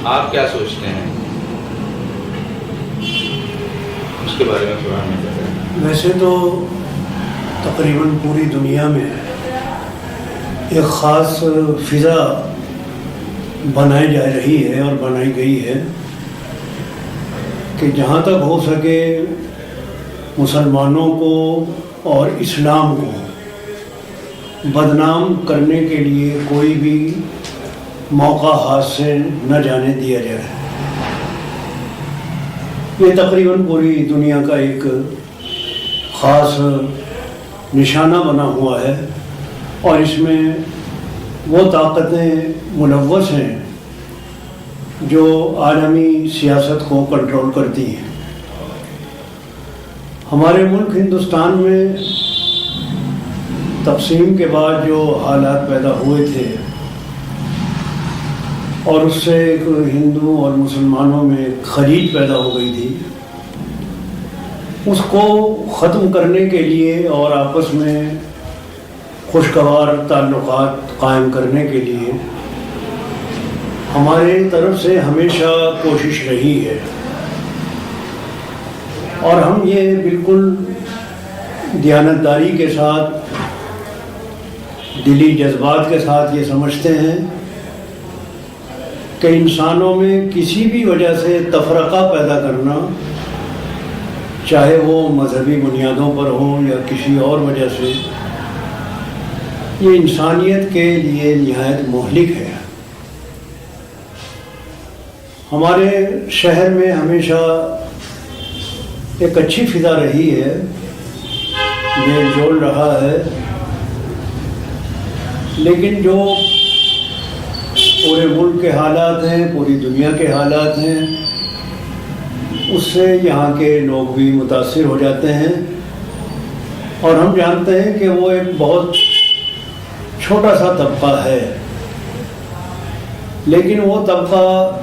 آپ کیا سوچتے ہیں اس کے بارے میں تھوڑا ہمیں بتائیں۔ ویسے تو تقریباً پوری دنیا میں ایک خاص فضا بنائی جا رہی ہے اور بنائی گئی ہے کہ جہاں تک ہو سکے مسلمانوں کو اور اسلام کو بدنام کرنے کے لیے کوئی بھی موقع ہاتھ سے نہ جانے دیا جائے۔ یہ تقریباً پوری دنیا کا ایک خاص نشانہ بنا ہوا ہے، اور اس میں وہ طاقتیں ملوث ہیں جو عالمی سیاست کو کنٹرول کرتی ہیں۔ ہمارے ملک ہندوستان میں تقسیم کے بعد جو حالات پیدا ہوئے تھے اور اس سے ایک ہندو اور مسلمانوں میں خلیج پیدا ہو گئی تھی، اس کو ختم کرنے کے لیے اور آپس میں خوشگوار تعلقات قائم کرنے کے لیے ہماری طرف سے ہمیشہ کوشش رہی ہے، اور ہم یہ بالکل دیانتداری کے ساتھ، دلی جذبات کے ساتھ یہ سمجھتے ہیں کہ انسانوں میں کسی بھی وجہ سے تفرقہ پیدا کرنا، چاہے وہ مذہبی بنیادوں پر ہوں یا کسی اور وجہ سے، یہ انسانیت کے لیے نہایت مہلک ہے۔ ہمارے شہر میں ہمیشہ ایک اچھی فضا رہی ہے، میل جول رہا ہے، لیکن جو پورے ملک کے حالات ہیں، پوری دنیا کے حالات ہیں، اس سے یہاں کے لوگ بھی متاثر ہو جاتے ہیں، اور ہم جانتے ہیں کہ وہ ایک بہت چھوٹا سا طبقہ ہے، لیکن وہ طبقہ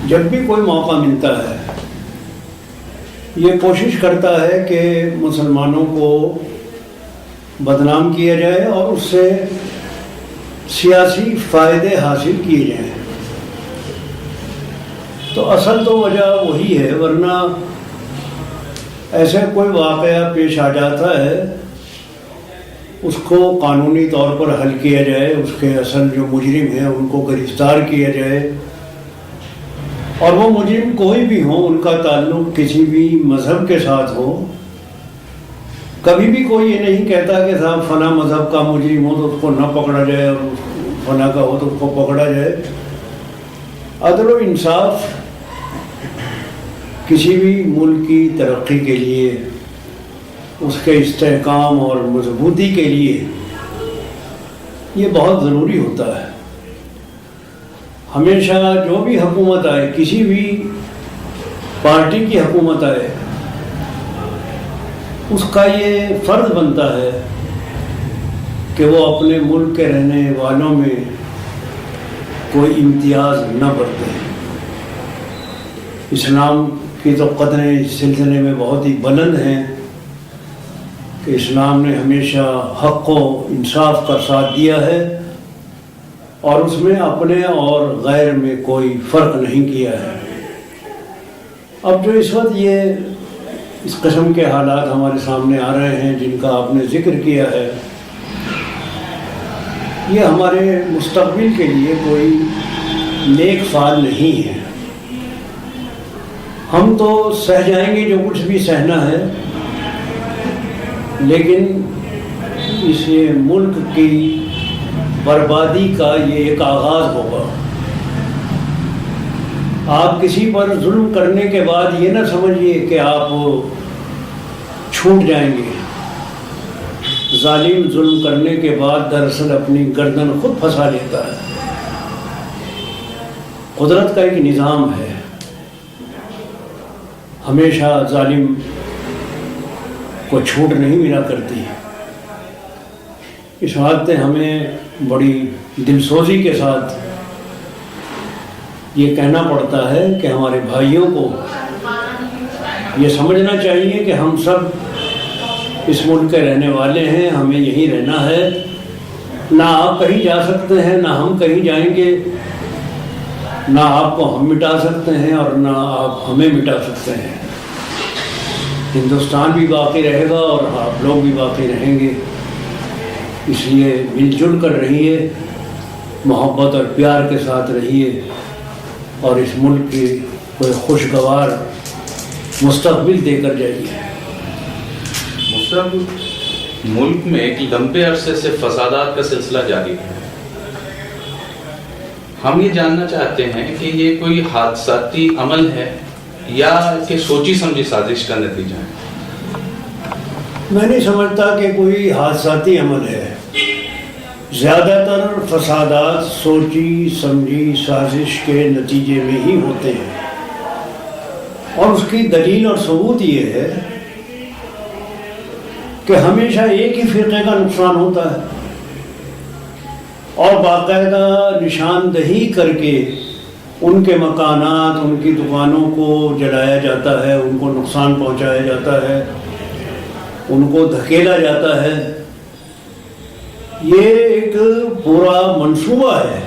جب بھی کوئی موقع ملتا ہے یہ کوشش کرتا ہے کہ مسلمانوں کو بدنام کیا جائے اور اس سے سیاسی فائدے حاصل کیے جائیں۔ تو اصل تو وجہ وہی ہے، ورنہ ایسے کوئی واقعہ پیش آ جاتا ہے اس کو قانونی طور پر حل کیا جائے، اس کے اصل جو مجرم ہیں ان کو گرفتار کیا جائے، اور وہ مجرم کوئی بھی ہو، ان کا تعلق کسی بھی مذہب کے ساتھ ہو۔ کبھی بھی کوئی یہ نہیں کہتا کہ صاحب فلاں مذہب کا مجرم ہو تو اس کو نہ پکڑا جائے اور فلاں کا ہو تو اس کو پکڑا جائے۔ عدل و انصاف کسی بھی ملک کی ترقی کے لیے، اس کے استحکام اور مضبوطی کے لیے یہ بہت ضروری ہوتا ہے۔ ہمیشہ جو بھی حکومت آئے، کسی بھی پارٹی کی حکومت آئے، اس کا یہ فرض بنتا ہے کہ وہ اپنے ملک کے رہنے والوں میں کوئی امتیاز نہ برتے۔ اسلام کی تو قدریں اس سلسلے میں بہت ہی بلند ہیں کہ اسلام نے ہمیشہ حق و انصاف کا ساتھ دیا ہے، اور اس میں اپنے اور غیر میں کوئی فرق نہیں کیا ہے۔ اب جو اس وقت یہ اس قسم کے حالات ہمارے سامنے آ رہے ہیں جن کا آپ نے ذکر کیا ہے، یہ ہمارے مستقبل کے لیے کوئی نیک فال نہیں ہے۔ ہم تو سہ جائیں گے جو کچھ بھی سہنا ہے، لیکن اس ملک کی بربادی کا یہ ایک آغاز ہوگا۔ آپ کسی پر ظلم کرنے کے بعد یہ نہ سمجھیے کہ آپ چھوٹ جائیں گے۔ ظالم ظلم کرنے کے بعد دراصل اپنی گردن خود پھنسا لیتا ہے۔ قدرت کا ایک نظام ہے، ہمیشہ ظالم کو چھوٹ نہیں ملا کرتی۔ اس واسطے ہمیں بڑی دلسوزی کے ساتھ یہ کہنا پڑتا ہے کہ ہمارے بھائیوں کو یہ سمجھنا چاہیے کہ ہم سب اس ملک کے رہنے والے ہیں، ہمیں یہیں رہنا ہے، نہ آپ کہیں جا سکتے ہیں نہ ہم کہیں جائیں گے۔ نہ آپ کو ہم مٹا سکتے ہیں اور نہ آپ ہمیں مٹا سکتے ہیں. ہندوستان بھی باقی رہے گا اور آپ لوگ بھی باقی رہیں گے. اس لیے مل جل کر رہیے، محبت اور پیار کے ساتھ رہیے اور اس ملک کی کوئی خوشگوار مستقبل دے کر جائیے. ملک میں ایک لمبے عرصے سے فسادات کا سلسلہ جاری ہے. ہم یہ جاننا چاہتے ہیں کہ یہ کوئی حادثاتی عمل ہے یا کہ سوچی سمجھی سازش کا نتیجہ ہے؟ میں نہیں سمجھتا کہ کوئی حادثاتی عمل ہے. زیادہ تر فسادات سوچی سمجھی سازش کے نتیجے میں ہی ہوتے ہیں، اور اس کی دلیل اور ثبوت یہ ہے کہ ہمیشہ ایک ہی فرقے کا نقصان ہوتا ہے اور باقاعدہ نشاندہی کر کے ان کے مکانات، ان کی دکانوں کو جلایا جاتا ہے، ان کو نقصان پہنچایا جاتا ہے، ان کو دھکیلا جاتا ہے. یہ ایک پورا منصوبہ ہے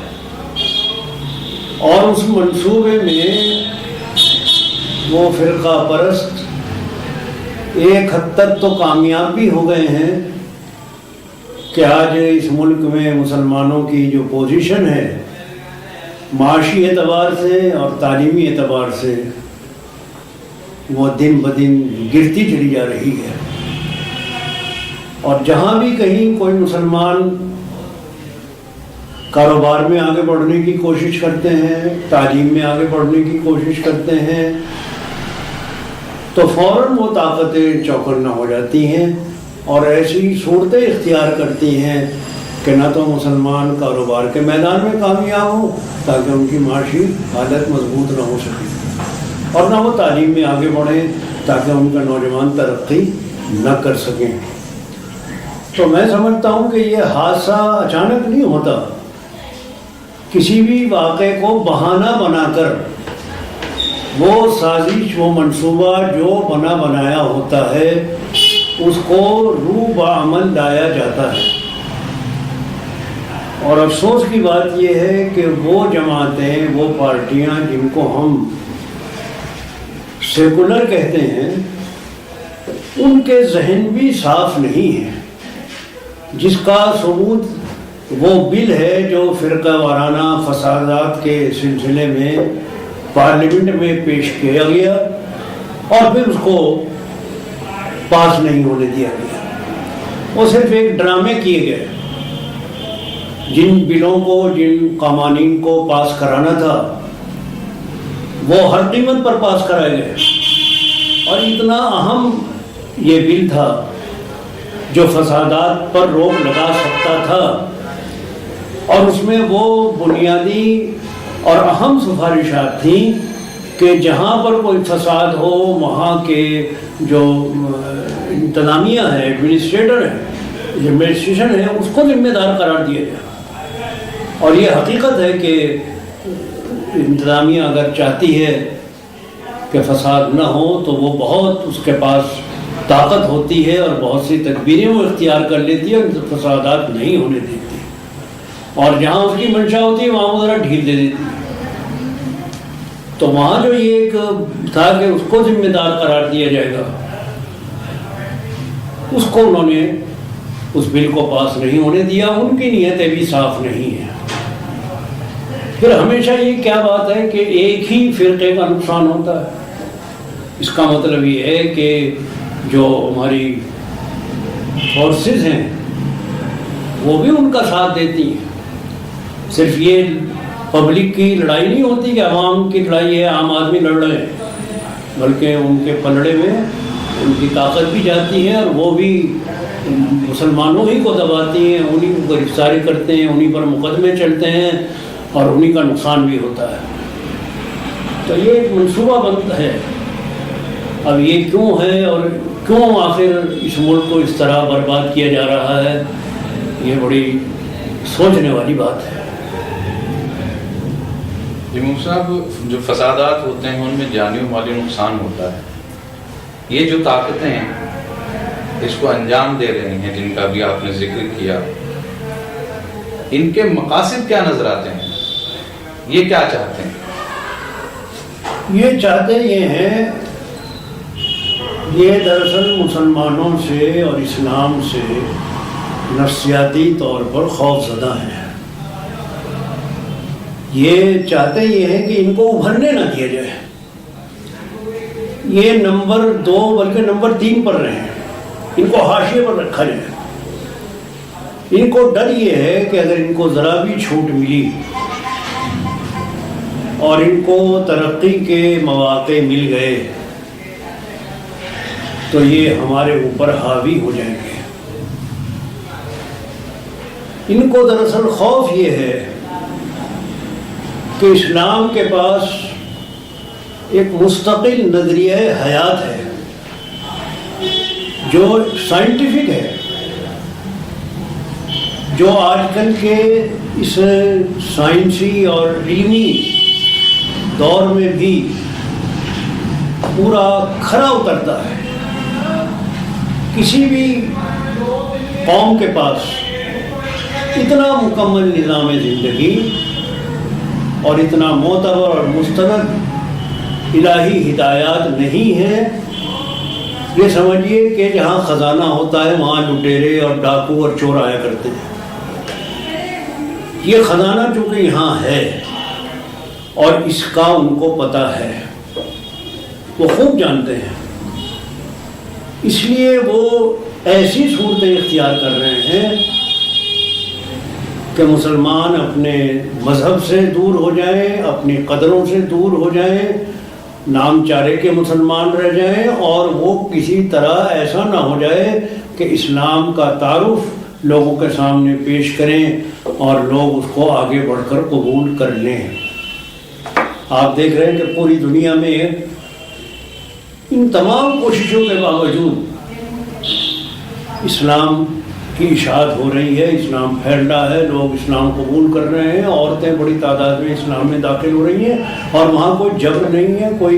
اور اس منصوبے میں وہ فرقہ پرست ایک حد تک تو کامیاب بھی ہو گئے ہیں کہ آج اس ملک میں مسلمانوں کی جو پوزیشن ہے معاشی اعتبار سے اور تعلیمی اعتبار سے وہ دن بدن گرتی چلی جا رہی ہے. اور جہاں بھی کہیں کوئی مسلمان کاروبار میں آگے بڑھنے کی کوشش کرتے ہیں، تعلیم میں آگے بڑھنے کی کوشش کرتے ہیں، تو فوراً وہ طاقتیں چوکنا ہو جاتی ہیں اور ایسی صورتیں اختیار کرتی ہیں کہ نہ تو مسلمان کاروبار کے میدان میں کامیاب ہوں تاکہ ان کی معاشی حالت مضبوط نہ ہو سکے، اور نہ وہ تعلیم میں آگے بڑھیں تاکہ ان کا نوجوان ترقی نہ کر سکیں. تو میں سمجھتا ہوں کہ یہ حادثہ اچانک نہیں ہوتا. کسی بھی واقعے کو بہانہ بنا کر وہ سازش، وہ منصوبہ جو بنا بنایا ہوتا ہے اس کو روح بعمل لایا جاتا ہے. اور افسوس کی بات یہ ہے کہ وہ جماعتیں، وہ پارٹیاں جن کو ہم سیکولر کہتے ہیں، ان کے ذہن بھی صاف نہیں ہیں، جس کا ثبوت وہ بل ہے جو فرقہ وارانہ فسادات کے سلسلے میں پارلیمنٹ میں پیش کیا گیا اور پھر اس کو پاس نہیں ہونے دیا گیا. وہ صرف ایک ڈرامے کیے گئے. جن بلوں کو، جن قوانین کو پاس کرانا تھا وہ ہر قیمت پر پاس کرائے گئے، اور اتنا اہم یہ بل تھا جو فسادات پر روک لگا سکتا تھا، اور اس میں وہ بنیادی اور اہم سفارشات تھیں کہ جہاں پر کوئی فساد ہو وہاں کے جو انتظامیہ ہے، ایڈمنسٹریشن ہے، اس کو ذمہ دار قرار دیا گیا. اور یہ حقیقت ہے کہ انتظامیہ اگر چاہتی ہے کہ فساد نہ ہو تو وہ بہت اس کے پاس طاقت ہوتی ہے اور بہت سی تدبیریں وہ اختیار کر لیتی ہے اور فسادات نہیں ہونے دیتی، اور جہاں اس کی منشا ہوتی ہے وہاں وہ ذرا ڈھیل دے دیتی ہے. تو وہاں جو یہ ایک تھا کہ اس کو ذمہ دار قرار دیا جائے گا، اس کو انہوں نے اس بل کو پاس نہیں ہونے دیا. ان کی نیتیں بھی صاف نہیں ہیں. پھر ہمیشہ یہ کیا بات ہے کہ ایک ہی فرقے کا نقصان ہوتا ہے. اس کا مطلب یہ ہے کہ جو ہماری فورسز ہیں وہ بھی ان کا ساتھ دیتی ہیں. صرف یہ پبلک کی لڑائی نہیں ہوتی کہ عوام کی لڑائی ہے، عام آدمی لڑ رہے ہیں، بلکہ ان کے پلڑے میں ان کی طاقت بھی جاتی ہے اور وہ بھی مسلمانوں ہی کو دباتی ہیں، انہی کو گرفتاری کرتے ہیں، انہی پر مقدمے چلتے ہیں اور انہی کا نقصان بھی ہوتا ہے. تو یہ ایک منصوبہ بند ہے. اب یہ کیوں ہے اور کیوں آخر اس ملک کو اس طرح برباد کیا جا رہا ہے، یہ بڑی سوچنے والی بات ہے. مفتی صاحب، جو فسادات ہوتے ہیں ان میں جانی و مالی نقصان ہوتا ہے. یہ جو طاقتیں اس کو انجام دے رہی ہیں جن کا بھی آپ نے ذکر کیا، ان کے مقاصد کیا نظر آتے ہیں؟ یہ کیا چاہتے ہیں؟ یہ چاہتے یہ ہیں، یہ دراصل مسلمانوں سے اور اسلام سے نفسیاتی طور پر خوف زدہ ہیں۔ یہ چاہتے یہ ہیں کہ ان کو ابھرنے نہ دیا جائے، یہ نمبر 2 بلکہ نمبر 3 پر رہے ہیں، ان کو حاشیے پر رکھا جائے۔ ان کو ڈر یہ ہے کہ اگر ان کو ذرا بھی چھوٹ ملی اور ان کو ترقی کے مواقع مل گئے تو یہ ہمارے اوپر حاوی ہو جائیں گے۔ ان کو دراصل خوف یہ ہے کہ اسلام کے پاس ایک مستقل نظریہ حیات ہے جو سائنٹیفک ہے، جو آج کل کے اس سائنسی اور علمی دور میں بھی پورا کھرا اترتا ہے۔ کسی بھی قوم کے پاس اتنا مکمل نظام زندگی اور اتنا معتبر اور مستند الہی ہدایات نہیں ہے۔ یہ سمجھیے کہ جہاں خزانہ ہوتا ہے وہاں لٹیرے اور ڈاکو اور چور آیا کرتے ہیں۔ یہ خزانہ چونکہ یہاں ہے اور اس کا ان کو پتہ ہے، وہ خوب جانتے ہیں، اس لیے وہ ایسی صورتیں اختیار کر رہے ہیں کہ مسلمان اپنے مذہب سے دور ہو جائیں، اپنی قدروں سے دور ہو جائیں، نام چارے کے مسلمان رہ جائیں، اور وہ کسی طرح ایسا نہ ہو جائے کہ اسلام کا تعارف لوگوں کے سامنے پیش کریں اور لوگ اس کو آگے بڑھ کر قبول کر لیں۔ آپ دیکھ رہے ہیں کہ پوری دنیا میں ان تمام کوششوں کے باوجود اسلام کی اشاعت ہو رہی ہے، اسلام پھیل رہا ہے، لوگ اسلام قبول کر رہے ہیں، عورتیں بڑی تعداد میں اسلام میں داخل ہو رہی ہیں، اور وہاں کوئی جبر نہیں ہے، کوئی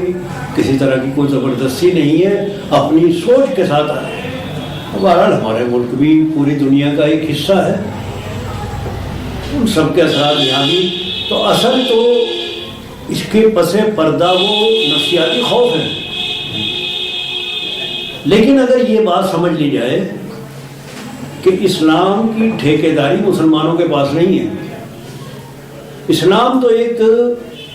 کسی طرح کی کوئی زبردستی نہیں ہے، اپنی سوچ کے ساتھ آ رہے ہیں۔ بہرحال ہمارے ملک بھی پوری دنیا کا ایک حصہ ہے، ان سب کے اثرات یہاں بھی، تو اصل تو اس کے پس پردہ وہ نفسیاتی خوف ہے۔ لیکن اگر یہ بات سمجھ لی جائے کہ اسلام کی ٹھیکیداری مسلمانوں کے پاس نہیں ہے، اسلام تو ایک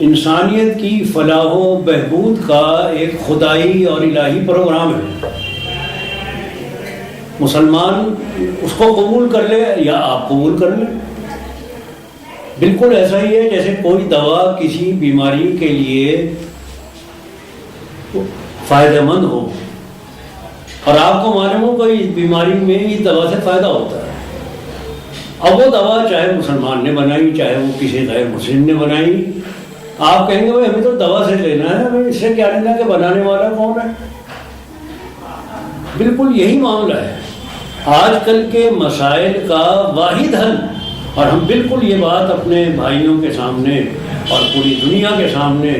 انسانیت کی فلاح و بہبود کا ایک خدائی اور الہی پروگرام ہے، مسلمان اس کو قبول کر لے یا آپ قبول کر لیں، بالکل ایسا ہی ہے جیسے کوئی دوا کسی بیماری کے لیے فائدہ مند ہو اور آپ کو معلوم ہو کہ اس بیماری میں اس دوا سے فائدہ ہوتا ہے، اب وہ دوا چاہے مسلمان نے بنائی چاہے وہ کسی غیر مسلم نے بنائی، آپ کہیں گے بھائی ہمیں تو دوا سے لینا ہے، ہمیں اس سے کیا لینا کہ بنانے والا کون ہے۔ بالکل یہی معاملہ ہے آج کل کے مسائل کا واحد حل، اور ہم بالکل یہ بات اپنے بھائیوں کے سامنے اور پوری دنیا کے سامنے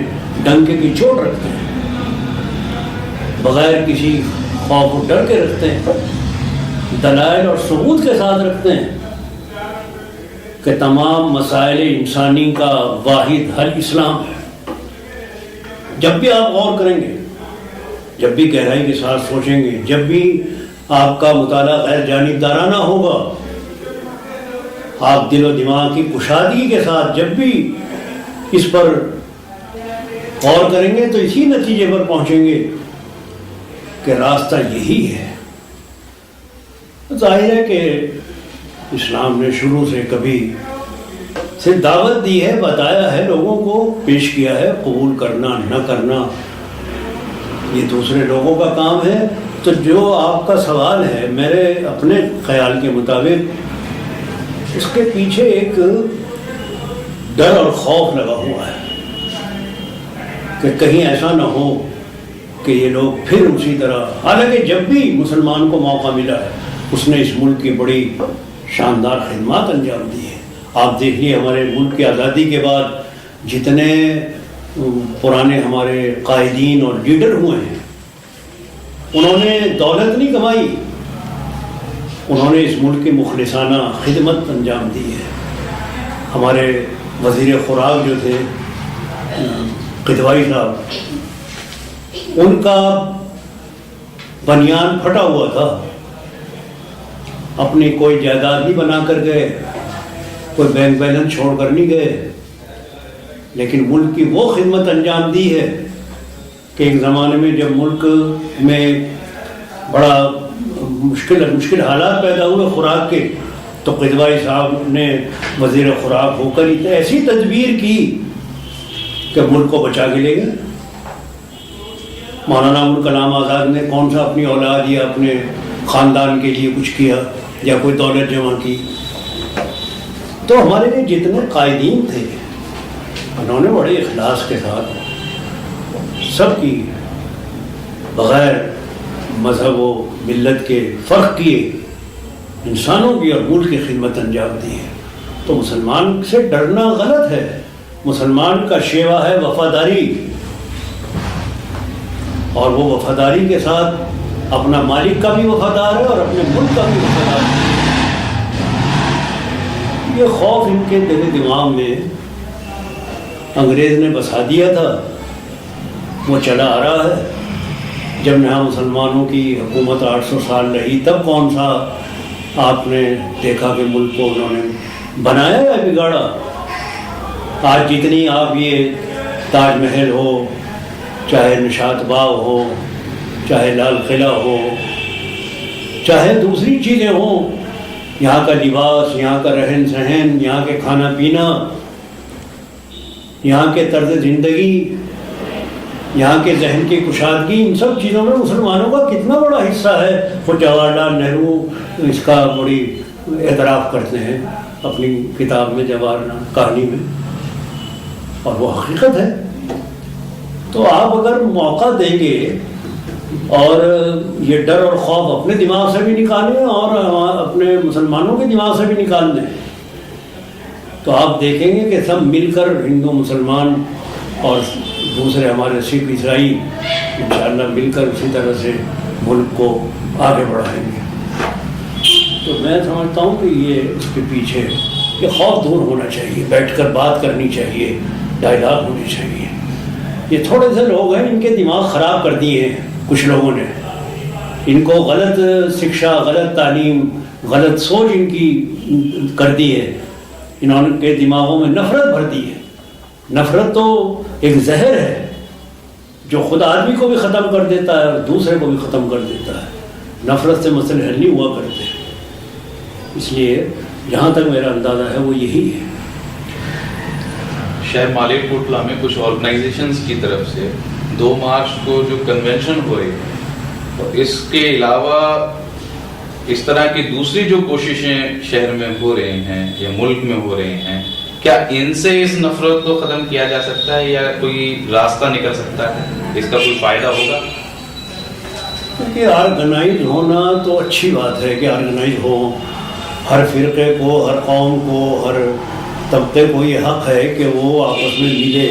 ڈنکے کی چوٹ رکھتے ہیں، بغیر کسی خوف و ڈر کے رکھتے ہیں، دلائل اور ثبوت کے ساتھ رکھتے ہیں کہ تمام مسائل انسانی کا واحد حل اسلام ہے۔ جب بھی آپ غور کریں گے، جب بھی گہرائی کے ساتھ سوچیں گے، جب بھی آپ کا مطالعہ غیر جانبدارانہ ہوگا، آپ دل و دماغ کی کشادگی کے ساتھ جب بھی اس پر غور کریں گے تو اسی نتیجے پر پہنچیں گے کہ راستہ یہی ہے۔ ظاہر ہے کہ اسلام نے شروع سے کبھی سے دعوت دی ہے، بتایا ہے، لوگوں کو پیش کیا ہے، قبول کرنا نہ کرنا یہ دوسرے لوگوں کا کام ہے۔ تو جو آپ کا سوال ہے، میرے اپنے خیال کے مطابق اس کے پیچھے ایک ڈر اور خوف لگا ہوا ہے کہ کہیں ایسا نہ ہو کہ یہ لوگ پھر اسی طرح، حالانکہ جب بھی مسلمان کو موقع ملا ہے اس نے اس ملک کی بڑی شاندار خدمات انجام دی ہے۔ آپ دیکھیے ہمارے ملک کی آزادی کے بعد جتنے پرانے ہمارے قائدین اور لیڈر ہوئے ہیں، انہوں نے دولت نہیں کمائی، انہوں نے اس ملک کی مخلصانہ خدمت انجام دی ہے۔ ہمارے وزیر خوراک جو تھے قدوائی صاحب، ان کا بنیان پھٹا ہوا تھا، اپنی کوئی جائیداد نہیں بنا کر گئے، کوئی بینک بیلنس چھوڑ کر نہیں گئے، لیکن ملک کی وہ خدمت انجام دی ہے کہ ایک زمانے میں جب ملک میں بڑا مشکل حالات پیدا ہوئے خوراک کے، تو قدوائی صاحب نے وزیر خوراک ہو کر ایسی تدبیر کی کہ ملک کو بچا کے لے گئے۔ مولانا ابوالکلام آزاد نے کون سا اپنی اولاد یا اپنے خاندان کے لیے کچھ کیا یا کوئی دولت جمع کی؟ تو ہمارے لیے جتنے قائدین تھے انہوں نے بڑے اخلاص کے ساتھ سب کی بغیر مذہب و ملت کے فرق کیے انسانوں کی اور ملک کی خدمت انجام دی ہے۔ تو مسلمان سے ڈرنا غلط ہے، مسلمان کا شیوا ہے وفاداری، اور وہ وفاداری کے ساتھ اپنا مالک کا بھی وفادار ہے اور اپنے ملک کا بھی وفادار ہے۔ یہ خوف ان کے دل و دماغ میں انگریز نے بسا دیا تھا، وہ چلا آ رہا ہے۔ جب یہاں مسلمانوں کی حکومت 800 سال رہی، تب کون سا آپ نے دیکھا کہ ملک کو انہوں نے بنایا یا بگاڑا؟ آج جتنی آپ یہ تاج محل ہو، چاہے نشاط باغ ہو، چاہے لال قلعہ ہو، چاہے دوسری چیزیں ہوں، یہاں کا لباس، یہاں کا رہن سہن، یہاں کے کھانا پینا، یہاں کے طرز زندگی، یہاں کے ذہن کی کشادگی، ان سب چیزوں میں مسلمانوں کا کتنا بڑا حصہ ہے۔ خود جواہر لال نہرو اس کا بڑی اعتراف کرتے ہیں اپنی کتاب میں، جواہر لال کہانی میں، اور وہ حقیقت ہے۔ تو آپ اگر موقع دیں گے اور یہ ڈر اور خوف اپنے دماغ سے بھی نکالیں اور اپنے مسلمانوں کے دماغ سے بھی نکال دیں، تو آپ دیکھیں گے کہ سب مل کر ہندو مسلمان اور دوسرے ہمارے سکھ عیسائی انشاءاللہ مل کر اسی طرح سے ملک کو آگے بڑھائیں گے۔ تو میں سمجھتا ہوں کہ یہ اس کے پیچھے یہ خوف دور ہونا چاہیے، بیٹھ کر بات کرنی چاہیے، ڈائلاگ ہونی چاہیے۔ یہ تھوڑے سے لوگ ہیں، ان کے دماغ خراب کر دیے ہیں کچھ لوگوں نے، ان کو غلط شکشا، غلط تعلیم، غلط سوچ ان کی کر دی ہے، انہوں نے کے دماغوں میں نفرت بھر دی ہے۔ نفرت تو ایک زہر ہے جو خود آدمی کو بھی ختم کر دیتا ہے اور دوسرے کو بھی ختم کر دیتا ہے۔ نفرت سے مسئلے حل نہیں ہوا کرتے، اس لیے جہاں تک میرا اندازہ ہے وہ یہی ہے۔ شہر مالک کوٹلہ میں کچھ آرگنائزیشنز کی طرف سے 2 مارچ کو جو کنونشن ہوئے، اور اس کے علاوہ اس طرح کی دوسری جو کوششیں شہر میں ہو رہی ہیں یا ملک میں ہو رہی ہیں، کیا ان سے اس نفرت کو ختم کیا جا سکتا ہے یا کوئی راستہ نکل سکتا ہے؟ اس کا کوئی فائدہ ہوگا؟ کہ آرگنائز ہونا تو اچھی بات ہے کہ آرگنائز ہو، ہر فرقے کو، ہر قوم کو، ہر طبقے کو یہ حق ہے کہ وہ آپس میں ملے،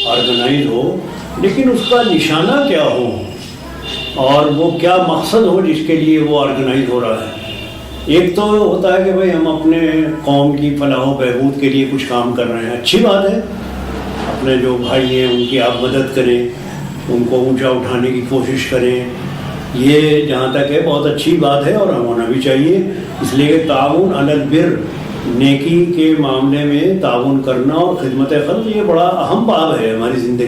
آرگنائز ہو، لیکن اس کا نشانہ کیا ہو اور وہ کیا مقصد ہو جس کے لیے وہ آرگنائز ہو رہا ہے۔ ایک تو ہوتا ہے کہ بھائی ہم اپنے قوم کی فلاح و بہبود کے لیے کچھ کام کر رہے ہیں، اچھی بات ہے، اپنے جو بھائی ہیں ان کی آپ مدد کریں، ان کو اونچا اٹھانے کی کوشش کریں، یہ جہاں تک ہے بہت اچھی بات ہے اور ہونا بھی چاہیے۔ اس لیے کہ تعاون علی البر، نیکی کے معاملے میں تعاون کرنا اور خدمت خلق، یہ بڑا اہم باب ہے ہماری زندگی